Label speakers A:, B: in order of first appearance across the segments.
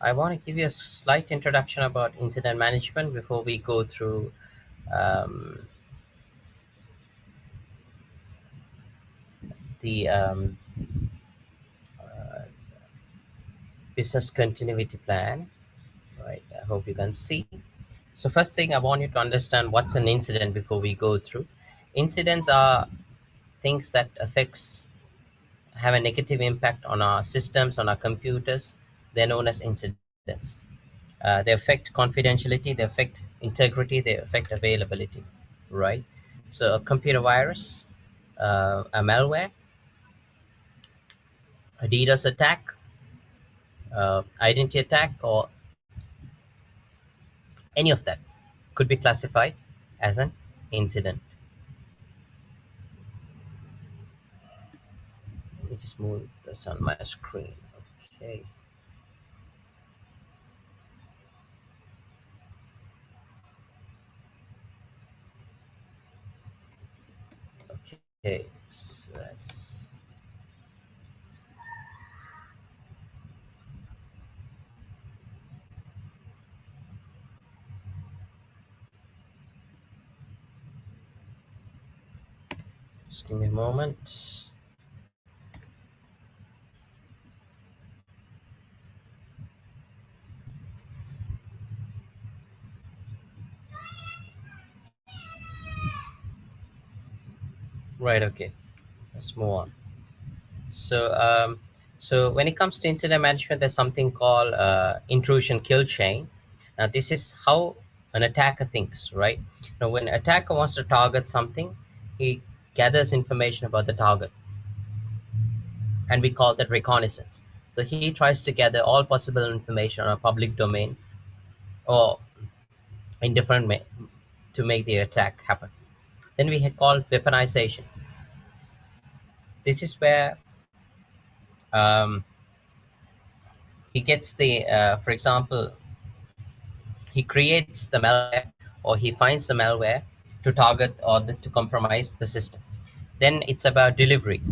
A: I want to give you a slight introduction about incident management before we go through um, the uh, business continuity plan. Right. I hope you can see. So first thing, I want you to understand what's an incident before we go through. Incidents are things that affects have a negative impact on our systems, on our computers. They're known as incidents. They affect confidentiality, they affect integrity, they affect availability, right? So a computer virus, a malware, a DDoS attack, identity attack, or any of that could be classified as an incident. Let me just move this on my screen. Okay. Okay. So that's just give me a moment. Right. Okay. Let's move on. So, so when it comes to incident management, there's something called intrusion kill chain. Now, this is how an attacker thinks, right? Now, when an attacker wants to target something, he gathers information about the target, and we call that reconnaissance. So he tries to gather all possible information on a public domain or in different to make the attack happen. Then we had called weaponization. This is where um, he gets the, for example, he creates the malware or he finds the malware to target or to compromise the system. Then it's about delivery.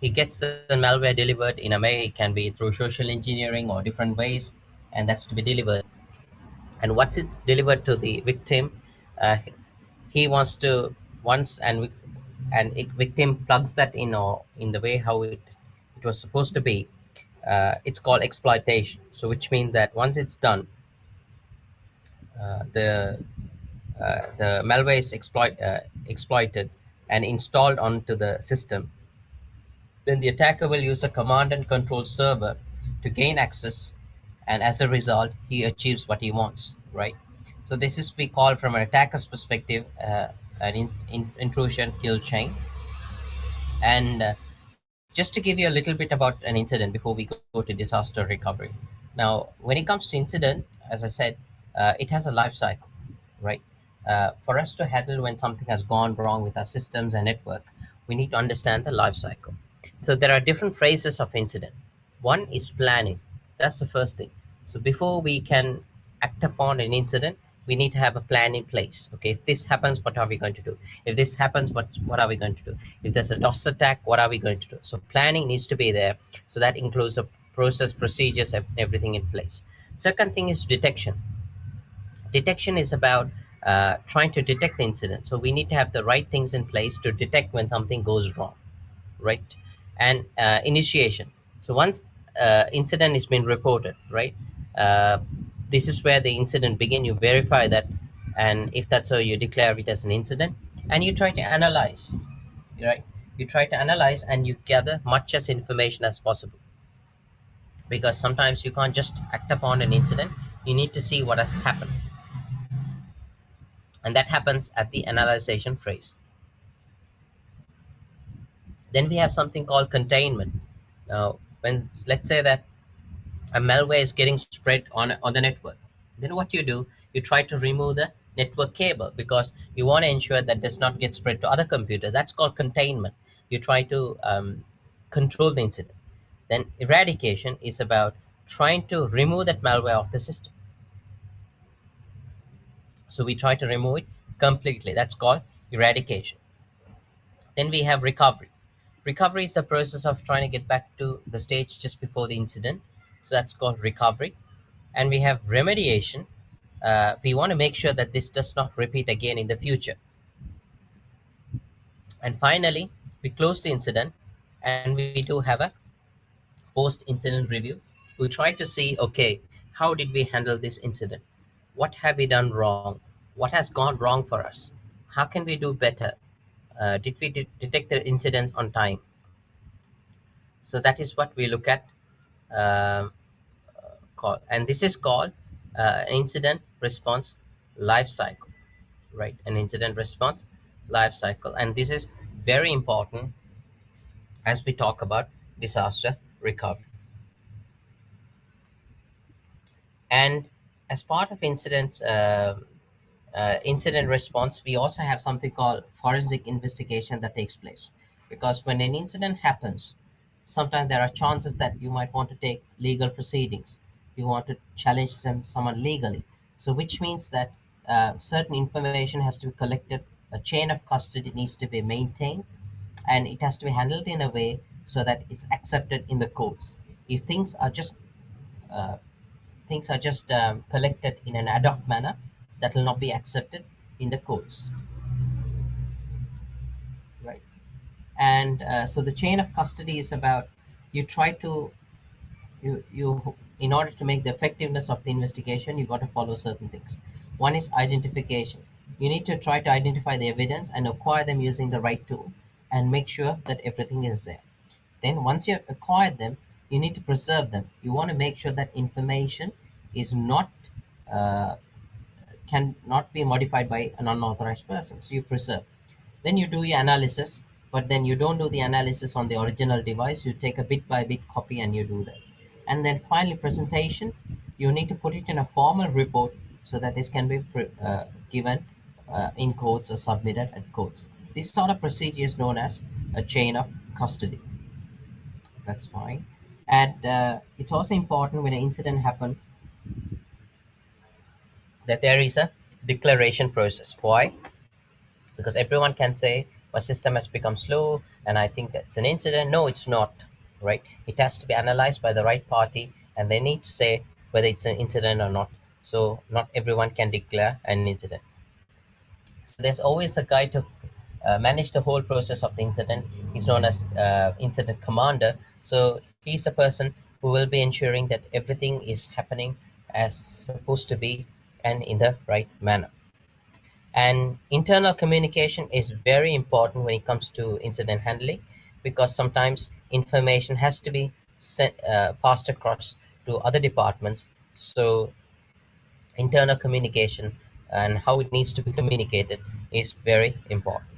A: He gets the malware delivered in a way, it can be through social engineering or different ways, and that's to be delivered. And once it's delivered to the victim, uh, he wants to once and victim plugs that in or in the way how it was supposed to be. It's called exploitation. So which means that once it's done, the malware is exploited and installed onto the system, then the attacker will use a command and control server to gain access, and as a result, he achieves what he wants, right? So this is we call from an attacker's perspective an intrusion kill chain. And just to give you a little bit about an incident before we go to disaster recovery. Now, when it comes to incident, as I said, it has a life cycle, right? For us to handle when something has gone wrong with our systems and network, we need to understand the life cycle. So there are different phases of incident. One is planning. That's the first thing. So before we can act upon an incident, we need to have a plan in place. Okay, if this happens, what are we going to do? If this happens, what are we going to do? If there's a DOS attack, what are we going to do? So planning needs to be there. So that includes a process, procedures, everything in place. Second thing is detection. Detection is about trying to detect the incident. So we need to have the right things in place to detect when something goes wrong, right? And initiation. So once incident has been reported, right? Uh, this is where the incident begin. You verify that, and if that's so, you declare it as an incident, and you try to analyze, right? You try to analyze and you gather much as information as possible, because sometimes you can't just act upon an incident. You need to see what has happened, and that happens at the analyzation phase. Then we have something called containment. Now, when let's say that a malware is getting spread on the network, then what you do, you try to remove the network cable because you want to ensure that does not get spread to other computers. That's called containment. You try to control the incident. Then eradication is about trying to remove that malware off the system. So we try to remove it completely. That's called eradication. Then we have recovery. Recovery is the process of trying to get back to the stage just before the incident. So that's called recovery. And we have remediation. We want to make sure that this does not repeat again in the future. And finally, we close the incident, and we do have a post incident review. We try to see, okay, how did we handle this incident? What have we done wrong? What has gone wrong for us? How can we do better? Did we detect the incidents on time? So that is what we look at. um, and this is called an incident response life cycle, right? An incident response life cycle, and this is very important as we talk about disaster recovery. And as part of incident response, we also have something called forensic investigation that takes place. Because when an incident happens, sometimes there are chances that you might want to take legal proceedings. You want to challenge someone legally. So, which means that certain information has to be collected, a chain of custody needs to be maintained, and it has to be handled in a way so that it's accepted in the courts. If uh, things are just collected in an ad hoc manner, that will not be accepted in the courts, right? And so the chain of custody is about, you try to you in order to make the effectiveness of the investigation, you got to follow certain things. One is identification. You need to try to identify the evidence and acquire them using the right tool, and make sure that everything is there. Then once you have acquired them, you need to preserve them. You want to make sure that information is not uh, cannot be modified by an unauthorized person. So you preserve. Then you do your analysis, but then you don't do the analysis on the original device. You take a bit by bit copy and you do that. And then finally, presentation. You need to put it in a formal report so that this can be given in courts or submitted at courts. This sort of procedure is known as a chain of custody. That's fine. And it's also important when an incident happens that there is a declaration process. Why? Because everyone can say my system has become slow and I think that's an incident. No, it's not, right? It has to be analyzed by the right party, and they need to say whether it's an incident or not. So not everyone can declare an incident. So there's always a guy to manage the whole process of the incident. He's known as incident commander. So he's a person who will be ensuring that everything is happening as supposed to be and in the right manner. And internal communication is very important when it comes to incident handling, because sometimes information has to be passed across to other departments. So internal communication and how it needs to be communicated is very important.